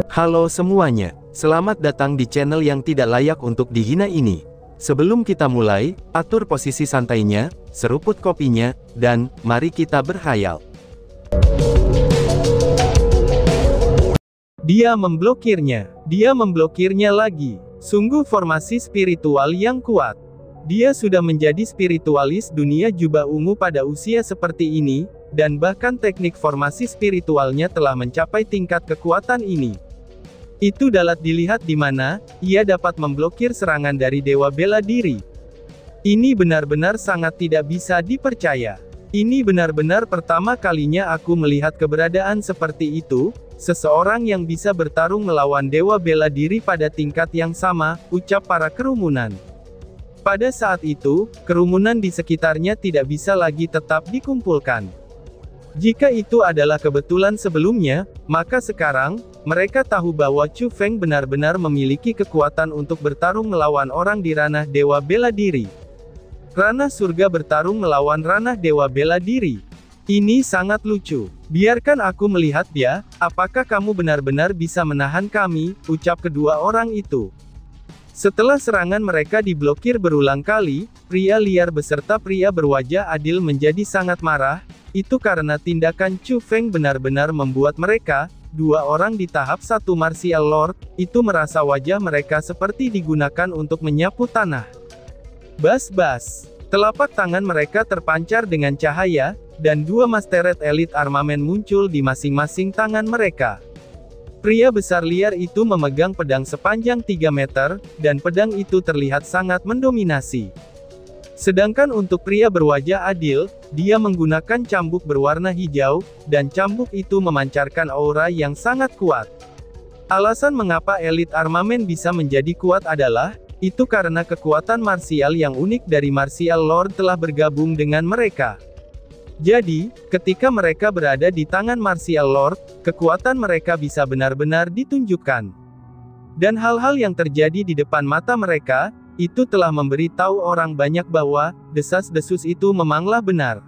Halo semuanya, selamat datang di channel yang tidak layak untuk dihina ini. Sebelum kita mulai, atur posisi santainya, seruput kopinya, dan mari kita berkhayal. Dia memblokirnya lagi. Sungguh formasi spiritual yang kuat. Dia sudah menjadi spiritualis dunia jubah ungu pada usia seperti ini, dan bahkan teknik formasi spiritualnya telah mencapai tingkat kekuatan ini. Itu dapat dilihat di mana ia dapat memblokir serangan dari dewa bela diri. Ini benar-benar sangat tidak bisa dipercaya. Ini benar-benar pertama kalinya aku melihat keberadaan seperti itu, seseorang yang bisa bertarung melawan dewa bela diri pada tingkat yang sama, ucap para kerumunan. Pada saat itu, kerumunan di sekitarnya tidak bisa lagi tetap dikumpulkan. Jika itu adalah kebetulan sebelumnya, maka sekarang, mereka tahu bahwa Chu Feng benar-benar memiliki kekuatan untuk bertarung melawan orang di ranah dewa bela diri. Ranah surga bertarung melawan ranah dewa bela diri. Ini sangat lucu. Biarkan aku melihat dia, apakah kamu benar-benar bisa menahan kami, ucap kedua orang itu. Setelah serangan mereka diblokir berulang kali, pria liar beserta pria berwajah adil menjadi sangat marah, itu karena tindakan Chu Feng benar-benar membuat mereka, dua orang di tahap 1 Martial Lord, itu merasa wajah mereka seperti digunakan untuk menyapu tanah. Bas-bas. Telapak tangan mereka terpancar dengan cahaya, dan dua Masteret Elite Armamen muncul di masing-masing tangan mereka. Pria besar liar itu memegang pedang sepanjang 3 meter, dan pedang itu terlihat sangat mendominasi. Sedangkan untuk pria berwajah adil, dia menggunakan cambuk berwarna hijau, dan cambuk itu memancarkan aura yang sangat kuat. Alasan mengapa elit armamen bisa menjadi kuat adalah, itu karena kekuatan marsial yang unik dari Martial Lord telah bergabung dengan mereka. Jadi, ketika mereka berada di tangan Martial Lord, kekuatan mereka bisa benar-benar ditunjukkan. Dan hal-hal yang terjadi di depan mata mereka, itu telah memberi tahu orang banyak bahwa, desas-desus itu memanglah benar.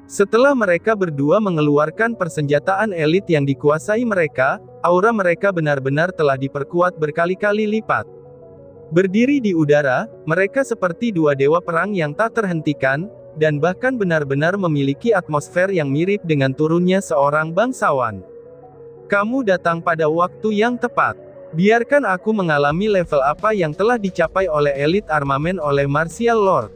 Setelah mereka berdua mengeluarkan persenjataan elit yang dikuasai mereka, aura mereka benar-benar telah diperkuat berkali-kali lipat. Berdiri di udara, mereka seperti dua dewa perang yang tak terhentikan, dan bahkan benar-benar memiliki atmosfer yang mirip dengan turunnya seorang bangsawan. Kamu datang pada waktu yang tepat. Biarkan aku mengalami level apa yang telah dicapai oleh elit armamen oleh Martial Lord.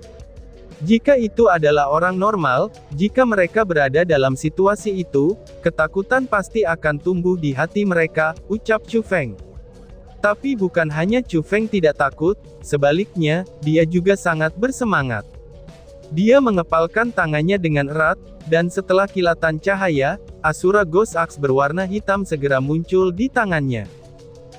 Jika itu adalah orang normal, jika mereka berada dalam situasi itu, ketakutan pasti akan tumbuh di hati mereka, ucap Chu Feng. Tapi bukan hanya Chu Feng tidak takut, sebaliknya, dia juga sangat bersemangat. Dia mengepalkan tangannya dengan erat, dan setelah kilatan cahaya, Asura Ghost Axe berwarna hitam segera muncul di tangannya.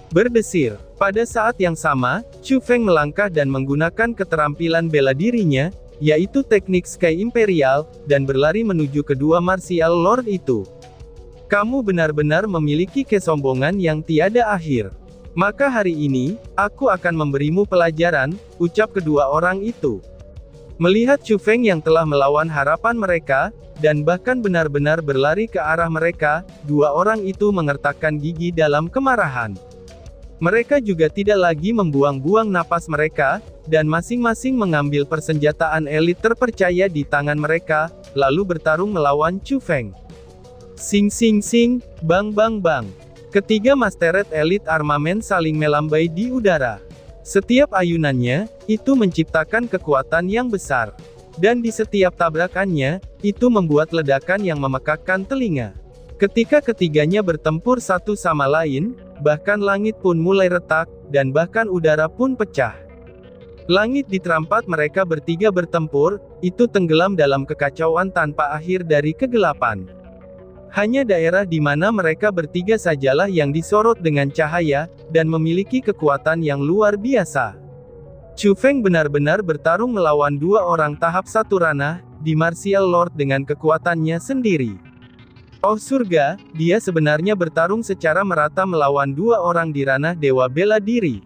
Berdesir. Pada saat yang sama, Chu Feng melangkah dan menggunakan keterampilan bela dirinya, yaitu teknik Sky Imperial, dan berlari menuju kedua Martial Lord itu. Kamu benar-benar memiliki kesombongan yang tiada akhir. Maka hari ini, aku akan memberimu pelajaran, ucap kedua orang itu. Melihat Chu Feng yang telah melawan harapan mereka, dan bahkan benar-benar berlari ke arah mereka, dua orang itu mengertakkan gigi dalam kemarahan. Mereka juga tidak lagi membuang-buang napas mereka, dan masing-masing mengambil persenjataan elit terpercaya di tangan mereka, lalu bertarung melawan Chu Feng. Sing sing sing, bang bang bang. Ketiga Masteret Elite Armamen saling melambai di udara. Setiap ayunannya, itu menciptakan kekuatan yang besar. Dan di setiap tabrakannya, itu membuat ledakan yang memekakkan telinga. Ketika ketiganya bertempur satu sama lain, bahkan langit pun mulai retak, dan bahkan udara pun pecah. Langit di tempat mereka bertiga bertempur, itu tenggelam dalam kekacauan tanpa akhir dari kegelapan. Hanya daerah di mana mereka bertiga sajalah yang disorot dengan cahaya, dan memiliki kekuatan yang luar biasa. Chu Feng benar-benar bertarung melawan dua orang tahap 1 ranah, di Martial Lord dengan kekuatannya sendiri. Oh surga, dia sebenarnya bertarung secara merata melawan dua orang di ranah dewa bela diri.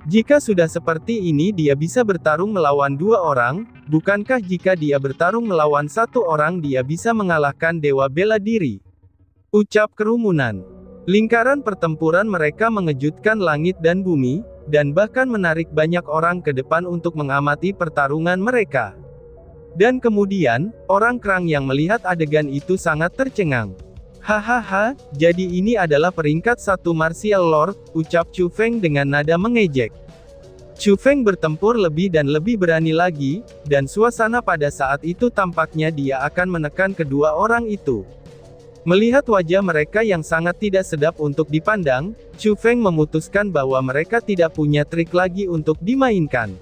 Jika sudah seperti ini dia bisa bertarung melawan dua orang, bukankah jika dia bertarung melawan satu orang dia bisa mengalahkan dewa bela diri? Ucap kerumunan. Lingkaran pertempuran mereka mengejutkan langit dan bumi, dan bahkan menarik banyak orang ke depan untuk mengamati pertarungan mereka. Dan kemudian, orang kerang yang melihat adegan itu sangat tercengang. Hahaha, jadi ini adalah peringkat 1 Martial Lord, ucap Chu Feng dengan nada mengejek. Chu Feng bertempur lebih dan lebih berani lagi, dan suasana pada saat itu tampaknya dia akan menekan kedua orang itu. Melihat wajah mereka yang sangat tidak sedap untuk dipandang, Chu Feng memutuskan bahwa mereka tidak punya trik lagi untuk dimainkan.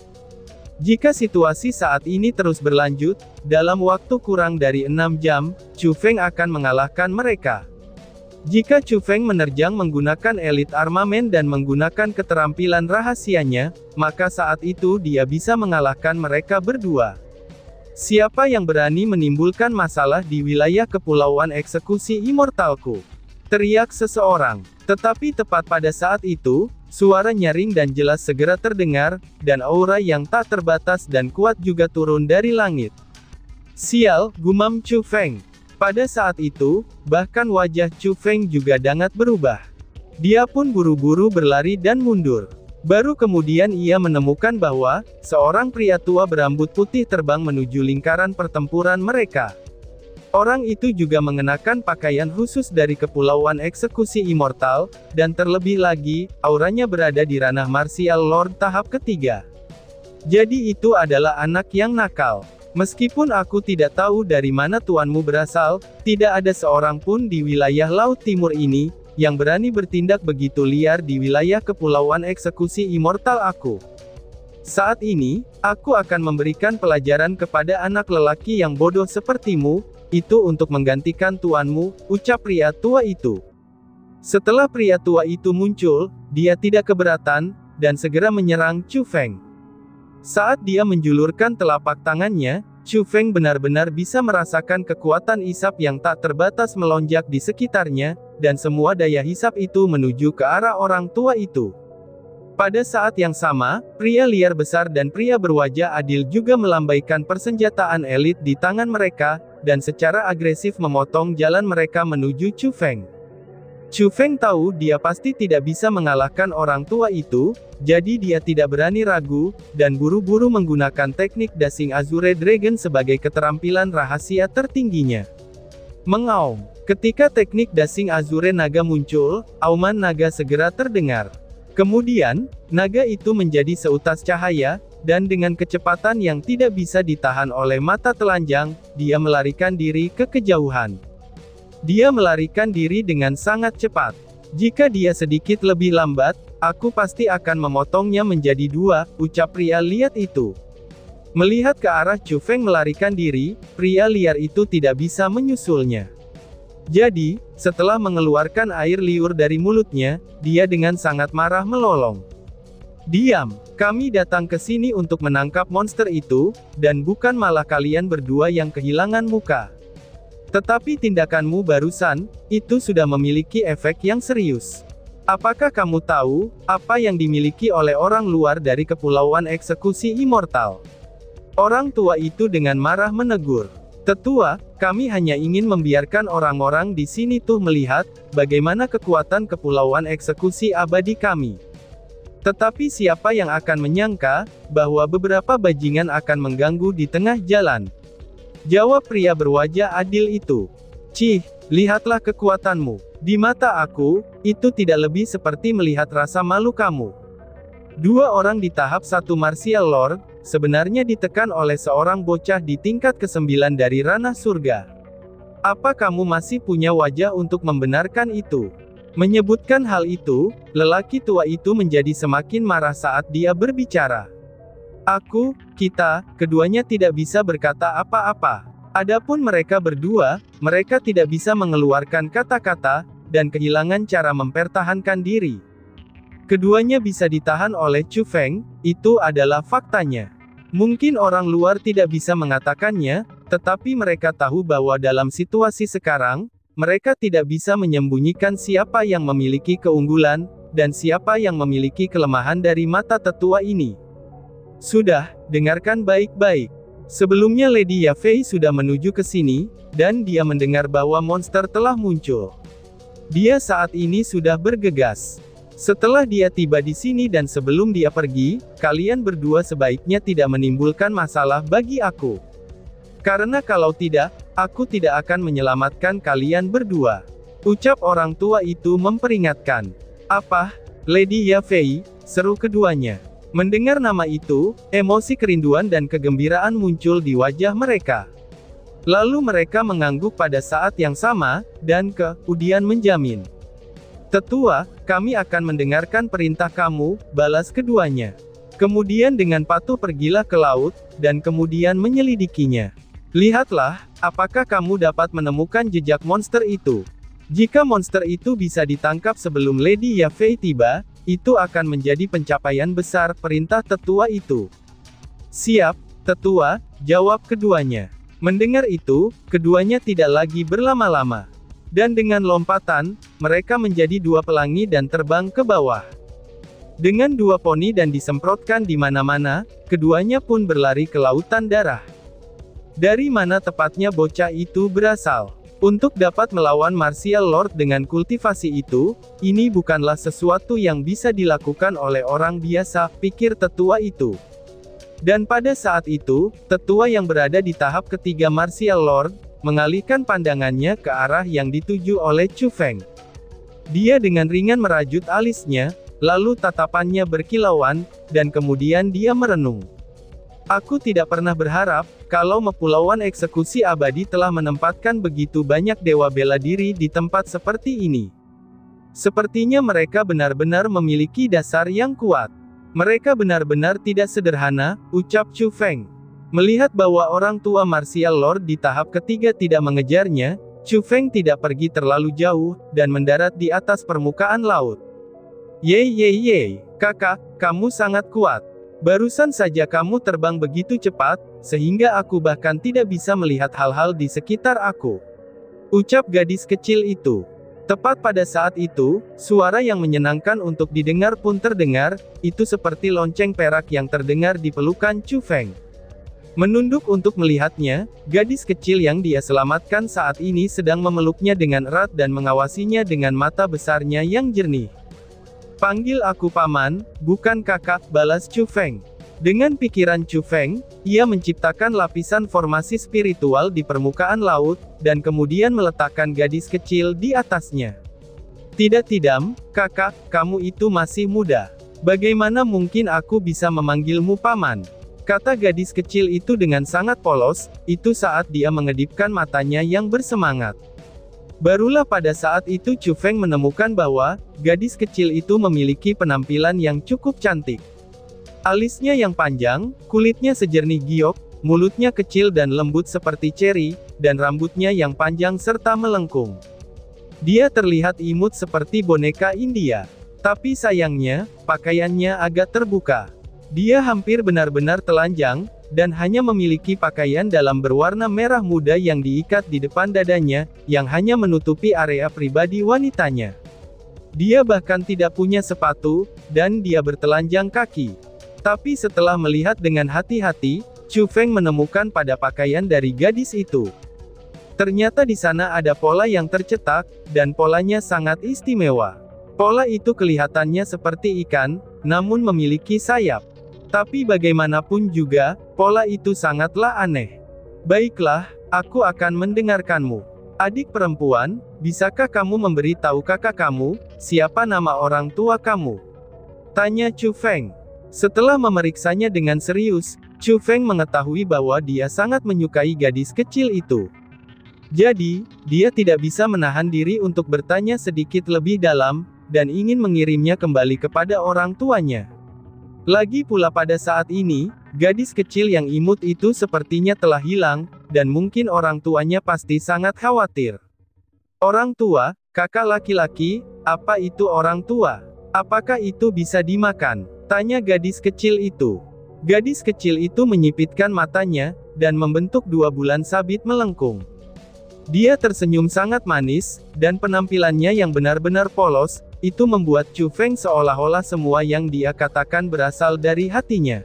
Jika situasi saat ini terus berlanjut, dalam waktu kurang dari 6 jam, Chu Feng akan mengalahkan mereka. Jika Chu Feng menerjang menggunakan elit armamen dan menggunakan keterampilan rahasianya, maka saat itu dia bisa mengalahkan mereka berdua. Siapa yang berani menimbulkan masalah di wilayah kepulauan eksekusi immortalku? Teriak seseorang. Tetapi tepat pada saat itu, suara nyaring dan jelas segera terdengar, dan aura yang tak terbatas dan kuat juga turun dari langit. Sial, gumam Chu Feng. Pada saat itu, bahkan wajah Chu Feng juga sangat berubah. Dia pun buru-buru berlari dan mundur. Baru kemudian ia menemukan bahwa, seorang pria tua berambut putih terbang menuju lingkaran pertempuran mereka. Orang itu juga mengenakan pakaian khusus dari kepulauan eksekusi immortal, dan terlebih lagi, auranya berada di ranah Martial Lord tahap ketiga. Jadi itu adalah anak yang nakal. Meskipun aku tidak tahu dari mana tuanmu berasal, tidak ada seorang pun di wilayah Laut Timur ini, yang berani bertindak begitu liar di wilayah kepulauan eksekusi immortal aku. Saat ini, aku akan memberikan pelajaran kepada anak lelaki yang bodoh sepertimu, itu untuk menggantikan tuanmu, ucap pria tua itu. Setelah pria tua itu muncul, dia tidak keberatan, dan segera menyerang Chu Feng. Saat dia menjulurkan telapak tangannya, Chu Feng benar-benar bisa merasakan kekuatan hisap yang tak terbatas melonjak di sekitarnya, dan semua daya hisap itu menuju ke arah orang tua itu. Pada saat yang sama, pria liar besar dan pria berwajah adil juga melambaikan persenjataan elit di tangan mereka, dan secara agresif memotong jalan mereka menuju Chu Feng. Chu Feng tahu dia pasti tidak bisa mengalahkan orang tua itu, jadi dia tidak berani ragu, dan buru-buru menggunakan teknik Dashing Azure Dragon sebagai keterampilan rahasia tertingginya. Mengaum. Ketika teknik Dashing Azure Naga muncul, auman naga segera terdengar. Kemudian, naga itu menjadi seutas cahaya, dan dengan kecepatan yang tidak bisa ditahan oleh mata telanjang, dia melarikan diri ke kejauhan. Dia melarikan diri dengan sangat cepat. Jika dia sedikit lebih lambat, aku pasti akan memotongnya menjadi 2, ucap pria liar itu. Melihat ke arah Chu Feng melarikan diri, pria liar itu tidak bisa menyusulnya. Jadi, setelah mengeluarkan air liur dari mulutnya, dia dengan sangat marah melolong. Diam, kami datang ke sini untuk menangkap monster itu, dan bukan malah kalian berdua yang kehilangan muka. Tetapi tindakanmu barusan, itu sudah memiliki efek yang serius. Apakah kamu tahu, apa yang dimiliki oleh orang luar dari kepulauan eksekusi immortal? Orang tua itu dengan marah menegur. Tetua, kami hanya ingin membiarkan orang-orang di sini tuh melihat, bagaimana kekuatan kepulauan eksekusi abadi kami. Tetapi siapa yang akan menyangka, bahwa beberapa bajingan akan mengganggu di tengah jalan? Jawab pria berwajah adil itu. Cih, lihatlah kekuatanmu. Di mata aku, itu tidak lebih seperti melihat rasa malu kamu. 2 orang di tahap 1 Martial Lord, sebenarnya ditekan oleh seorang bocah di tingkat ke-9 dari ranah surga. Apa kamu masih punya wajah untuk membenarkan itu? Menyebutkan hal itu, lelaki tua itu menjadi semakin marah saat dia berbicara. Kita, keduanya tidak bisa berkata apa-apa. Adapun mereka berdua, mereka tidak bisa mengeluarkan kata-kata, dan kehilangan cara mempertahankan diri. Keduanya bisa ditahan oleh Chu Feng, itu adalah faktanya. Mungkin orang luar tidak bisa mengatakannya, tetapi mereka tahu bahwa dalam situasi sekarang, mereka tidak bisa menyembunyikan siapa yang memiliki keunggulan, dan siapa yang memiliki kelemahan dari mata tetua ini. Sudah, dengarkan baik-baik. Sebelumnya Lady Yafei sudah menuju ke sini, dan dia mendengar bahwa monster telah muncul. Dia saat ini sudah bergegas. Setelah dia tiba di sini dan sebelum dia pergi, kalian berdua sebaiknya tidak menimbulkan masalah bagi aku. Karena kalau tidak, aku tidak akan menyelamatkan kalian berdua. Ucap orang tua itu memperingatkan. Apa? Lady Yafei, seru keduanya. Mendengar nama itu, emosi kerinduan dan kegembiraan muncul di wajah mereka. Lalu mereka mengangguk pada saat yang sama, dan kemudian menjamin. Tetua, kami akan mendengarkan perintah kamu, balas keduanya. Kemudian dengan patuh pergilah ke laut, dan kemudian menyelidikinya. Lihatlah, apakah kamu dapat menemukan jejak monster itu. Jika monster itu bisa ditangkap sebelum Lady Yafei tiba, itu akan menjadi pencapaian besar, perintah tetua itu. Siap, tetua, jawab keduanya. Mendengar itu, keduanya tidak lagi berlama-lama. Dan dengan lompatan, mereka menjadi dua pelangi dan terbang ke bawah. Dengan dua poni dan disemprotkan di mana-mana, keduanya pun berlari ke lautan darah. Dari mana tepatnya bocah itu berasal? Untuk dapat melawan Martial Lord dengan kultivasi itu, ini bukanlah sesuatu yang bisa dilakukan oleh orang biasa, pikir tetua itu. Dan pada saat itu, tetua yang berada di tahap ketiga Martial Lord, mengalihkan pandangannya ke arah yang dituju oleh Chu Feng. Dia dengan ringan merajut alisnya, lalu tatapannya berkilauan, dan kemudian dia merenung. Aku tidak pernah berharap, kalau Kepulauan Eksekusi Abadi telah menempatkan begitu banyak dewa bela diri di tempat seperti ini. Sepertinya mereka benar-benar memiliki dasar yang kuat. Mereka benar-benar tidak sederhana, ucap Chu Feng. Melihat bahwa orang tua Martial Lord di tahap ketiga tidak mengejarnya, Chu Feng tidak pergi terlalu jauh, dan mendarat di atas permukaan laut. Yeay, kakak, kamu sangat kuat. Barusan saja kamu terbang begitu cepat, sehingga aku bahkan tidak bisa melihat hal-hal di sekitar aku. Ucap gadis kecil itu. Tepat pada saat itu, suara yang menyenangkan untuk didengar pun terdengar, itu seperti lonceng perak yang terdengar di pelukan Chu Feng. Menunduk untuk melihatnya, gadis kecil yang dia selamatkan saat ini sedang memeluknya dengan erat dan mengawasinya dengan mata besarnya yang jernih. Panggil aku paman, bukan kakak, balas Chu Feng. Dengan pikiran Chu Feng, ia menciptakan lapisan formasi spiritual di permukaan laut, dan kemudian meletakkan gadis kecil di atasnya. Tidak, kakak, kamu itu masih muda. Bagaimana mungkin aku bisa memanggilmu paman? Kata gadis kecil itu dengan sangat polos, itu saat dia mengedipkan matanya yang bersemangat. Barulah pada saat itu Chu Feng menemukan bahwa, gadis kecil itu memiliki penampilan yang cukup cantik. Alisnya yang panjang, kulitnya sejernih giok, mulutnya kecil dan lembut seperti ceri, dan rambutnya yang panjang serta melengkung. Dia terlihat imut seperti boneka India. Tapi sayangnya, pakaiannya agak terbuka. Dia hampir benar-benar telanjang, dan hanya memiliki pakaian dalam berwarna merah muda yang diikat di depan dadanya, yang hanya menutupi area pribadi wanitanya. Dia bahkan tidak punya sepatu, dan dia bertelanjang kaki. Tapi setelah melihat dengan hati-hati, Chu Feng menemukan pada pakaian dari gadis itu. Ternyata di sana ada pola yang tercetak, dan polanya sangat istimewa. Pola itu kelihatannya seperti ikan, namun memiliki sayap. Tapi bagaimanapun juga, pola itu sangatlah aneh. Baiklah, aku akan mendengarkanmu. Adik perempuan, bisakah kamu memberi tahu kakak kamu, siapa nama orang tua kamu? Tanya Chu Feng. Setelah memeriksanya dengan serius, Chu Feng mengetahui bahwa dia sangat menyukai gadis kecil itu. Jadi, dia tidak bisa menahan diri untuk bertanya sedikit lebih dalam, dan ingin mengirimnya kembali kepada orang tuanya. Lagi pula pada saat ini, gadis kecil yang imut itu sepertinya telah hilang, dan mungkin orang tuanya pasti sangat khawatir. Orang tua, kakak laki-laki, apa itu orang tua? Apakah itu bisa dimakan? Tanya gadis kecil itu. Gadis kecil itu menyipitkan matanya, dan membentuk dua bulan sabit melengkung. Dia tersenyum sangat manis, dan penampilannya yang benar-benar polos, itu membuat Chu Feng seolah-olah semua yang dia katakan berasal dari hatinya.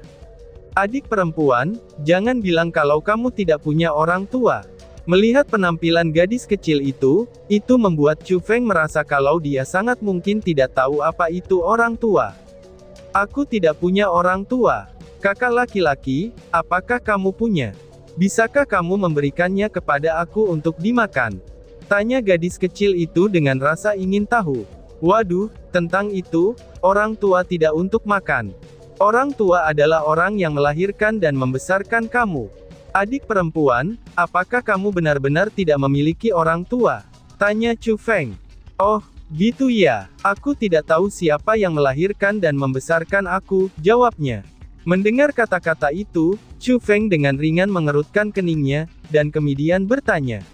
Adik perempuan, jangan bilang kalau kamu tidak punya orang tua. Melihat penampilan gadis kecil itu membuat Chu Feng merasa kalau dia sangat mungkin tidak tahu apa itu orang tua. Aku tidak punya orang tua. Kakak laki-laki, apakah kamu punya? Bisakah kamu memberikannya kepada aku untuk dimakan? Tanya gadis kecil itu dengan rasa ingin tahu. Waduh, tentang itu, orang tua tidak untuk makan. Orang tua adalah orang yang melahirkan dan membesarkan kamu. Adik perempuan, apakah kamu benar-benar tidak memiliki orang tua? Tanya Chu Feng. Oh, gitu ya. Aku tidak tahu siapa yang melahirkan dan membesarkan aku, jawabnya. Mendengar kata-kata itu, Chu Feng dengan ringan mengerutkan keningnya, dan kemudian bertanya.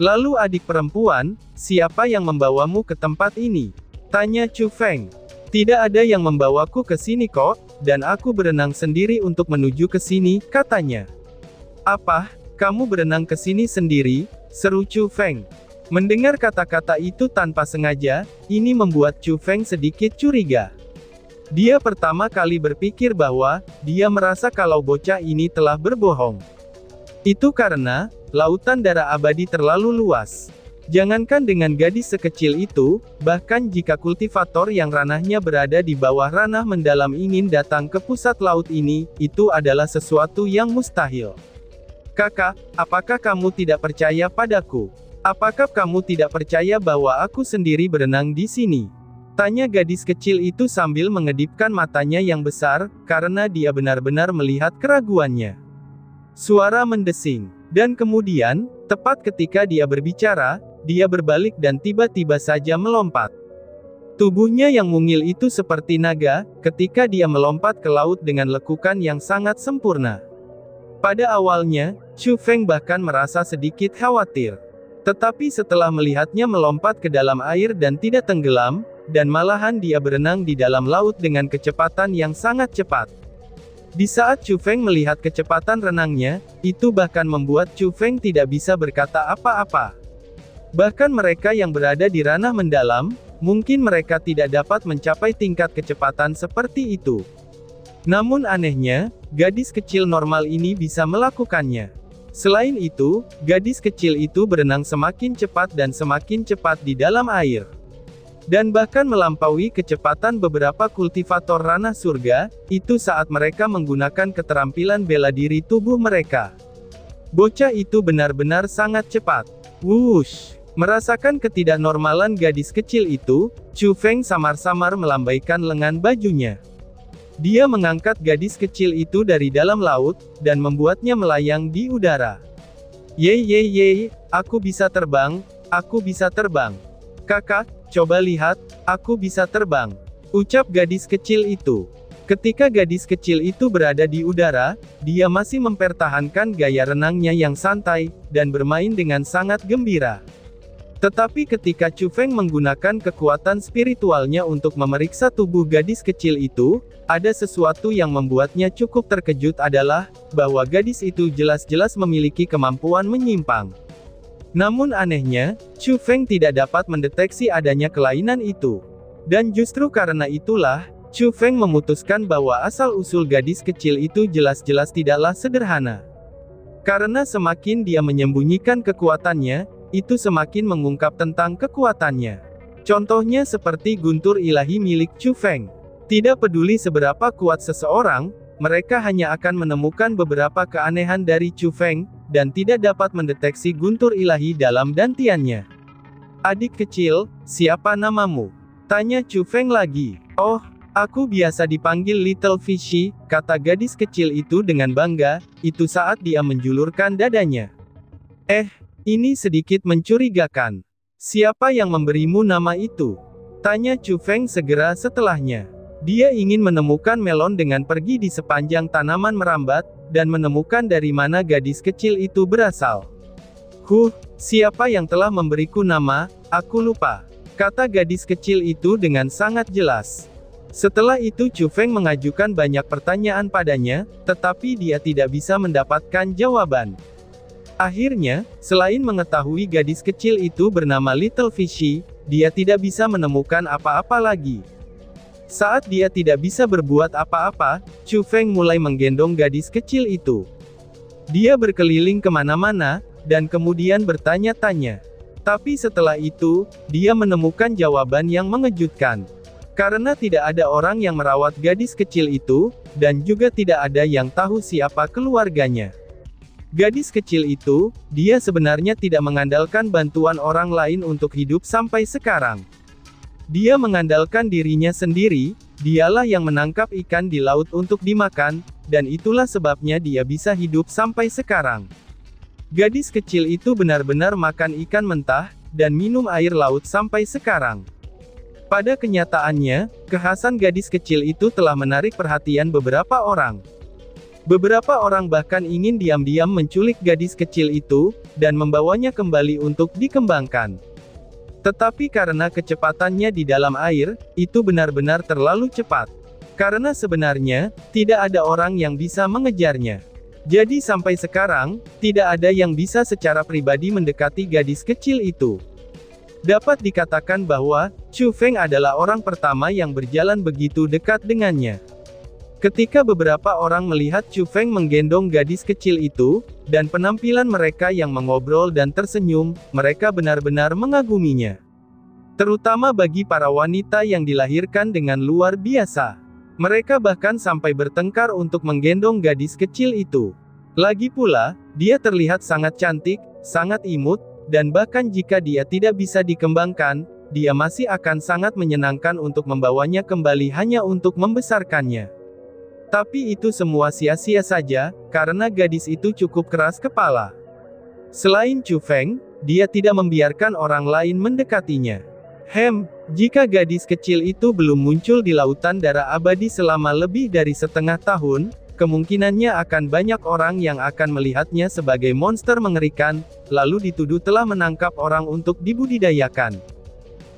Lalu adik perempuan, siapa yang membawamu ke tempat ini? Tanya Chu Feng. Tidak ada yang membawaku ke sini kok, dan aku berenang sendiri untuk menuju ke sini, katanya. Apa, kamu berenang ke sini sendiri? Seru Chu Feng. Mendengar kata-kata itu tanpa sengaja, ini membuat Chu Feng sedikit curiga. Dia pertama kali berpikir bahwa, dia merasa kalau bocah ini telah berbohong. Itu karena, lautan darah abadi terlalu luas. Jangankan dengan gadis sekecil itu, bahkan jika kultivator yang ranahnya berada di bawah ranah mendalam ingin datang ke pusat laut ini, itu adalah sesuatu yang mustahil. Kakak, apakah kamu tidak percaya padaku? Apakah kamu tidak percaya bahwa aku sendiri berenang di sini? Tanya gadis kecil itu sambil mengedipkan matanya yang besar, karena dia benar-benar melihat keraguannya. Suara mendesing. Dan kemudian, tepat ketika dia berbicara, dia berbalik dan tiba-tiba saja melompat. Tubuhnya yang mungil itu seperti naga, ketika dia melompat ke laut dengan lekukan yang sangat sempurna. Pada awalnya, Chu Feng bahkan merasa sedikit khawatir. Tetapi setelah melihatnya melompat ke dalam air dan tidak tenggelam, dan malahan dia berenang di dalam laut dengan kecepatan yang sangat cepat. Di saat Chu Feng melihat kecepatan renangnya, itu bahkan membuat Chu Feng tidak bisa berkata apa-apa. Bahkan mereka yang berada di ranah mendalam, mungkin mereka tidak dapat mencapai tingkat kecepatan seperti itu. Namun anehnya, gadis kecil normal ini bisa melakukannya. Selain itu, gadis kecil itu berenang semakin cepat dan semakin cepat di dalam air. Dan bahkan melampaui kecepatan beberapa kultivator ranah surga, itu saat mereka menggunakan keterampilan bela diri tubuh mereka. Bocah itu benar-benar sangat cepat. Wush! Merasakan ketidaknormalan gadis kecil itu, Chu Feng samar-samar melambaikan lengan bajunya. Dia mengangkat gadis kecil itu dari dalam laut, dan membuatnya melayang di udara. Yeay, aku bisa terbang, aku bisa terbang. Kakak, coba lihat, aku bisa terbang. Ucap gadis kecil itu. Ketika gadis kecil itu berada di udara, dia masih mempertahankan gaya renangnya yang santai, dan bermain dengan sangat gembira. Tetapi ketika Chu Feng menggunakan kekuatan spiritualnya untuk memeriksa tubuh gadis kecil itu, ada sesuatu yang membuatnya cukup terkejut adalah, bahwa gadis itu jelas-jelas memiliki kemampuan menyimpang. Namun anehnya, Chu Feng tidak dapat mendeteksi adanya kelainan itu. Dan justru karena itulah, Chu Feng memutuskan bahwa asal-usul gadis kecil itu jelas-jelas tidaklah sederhana. Karena semakin dia menyembunyikan kekuatannya, itu semakin mengungkap tentang kekuatannya. Contohnya seperti guntur ilahi milik Chu Feng. Tidak peduli seberapa kuat seseorang, mereka hanya akan menemukan beberapa keanehan dari Chu Feng, dan tidak dapat mendeteksi guntur ilahi dalam dantiannya. Adik kecil, siapa namamu? Tanya Chu Feng lagi. Oh, aku biasa dipanggil Little Fishy, kata gadis kecil itu dengan bangga, itu saat dia menjulurkan dadanya. Ini sedikit mencurigakan. Siapa yang memberimu nama itu? Tanya Chu Feng segera setelahnya. Dia ingin menemukan melon dengan pergi di sepanjang tanaman merambat, dan menemukan dari mana gadis kecil itu berasal. Siapa yang telah memberiku nama, aku lupa. Kata gadis kecil itu dengan sangat jelas. Setelah itu Chu Feng mengajukan banyak pertanyaan padanya, tetapi dia tidak bisa mendapatkan jawaban. Akhirnya, selain mengetahui gadis kecil itu bernama Little Fishy, dia tidak bisa menemukan apa-apa lagi. Saat dia tidak bisa berbuat apa-apa, Chu Feng mulai menggendong gadis kecil itu. Dia berkeliling kemana-mana, dan kemudian bertanya-tanya. Tapi setelah itu, dia menemukan jawaban yang mengejutkan. Karena tidak ada orang yang merawat gadis kecil itu, dan juga tidak ada yang tahu siapa keluarganya. Gadis kecil itu, dia sebenarnya tidak mengandalkan bantuan orang lain untuk hidup sampai sekarang. Dia mengandalkan dirinya sendiri, dialah yang menangkap ikan di laut untuk dimakan, dan itulah sebabnya dia bisa hidup sampai sekarang. Gadis kecil itu benar-benar makan ikan mentah, dan minum air laut sampai sekarang. Pada kenyataannya, kekhasan gadis kecil itu telah menarik perhatian beberapa orang. Beberapa orang bahkan ingin diam-diam menculik gadis kecil itu, dan membawanya kembali untuk dikembangkan. Tetapi karena kecepatannya di dalam air, itu benar-benar terlalu cepat. Karena sebenarnya, tidak ada orang yang bisa mengejarnya. Jadi sampai sekarang, tidak ada yang bisa secara pribadi mendekati gadis kecil itu. Dapat dikatakan bahwa, Chu Feng adalah orang pertama yang berjalan begitu dekat dengannya. Ketika beberapa orang melihat Chu Feng menggendong gadis kecil itu, dan penampilan mereka yang mengobrol dan tersenyum, mereka benar-benar mengaguminya. Terutama bagi para wanita yang dilahirkan dengan luar biasa. Mereka bahkan sampai bertengkar untuk menggendong gadis kecil itu. Lagi pula, dia terlihat sangat cantik, sangat imut, dan bahkan jika dia tidak bisa dikembangkan, dia masih akan sangat menyenangkan untuk membawanya kembali hanya untuk membesarkannya. Tapi itu semua sia-sia saja, karena gadis itu cukup keras kepala. Selain Chu Feng, dia tidak membiarkan orang lain mendekatinya. Jika gadis kecil itu belum muncul di lautan darah abadi selama lebih dari setengah tahun, kemungkinannya akan banyak orang yang akan melihatnya sebagai monster mengerikan, lalu dituduh telah menangkap orang untuk dibudidayakan.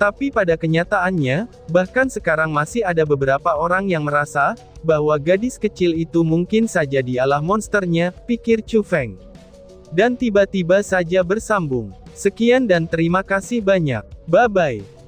Tapi pada kenyataannya, bahkan sekarang masih ada beberapa orang yang merasa, bahwa gadis kecil itu mungkin saja dialah monsternya, pikir Chu Feng. Dan tiba-tiba saja bersambung. Sekian dan terima kasih banyak. Bye-bye.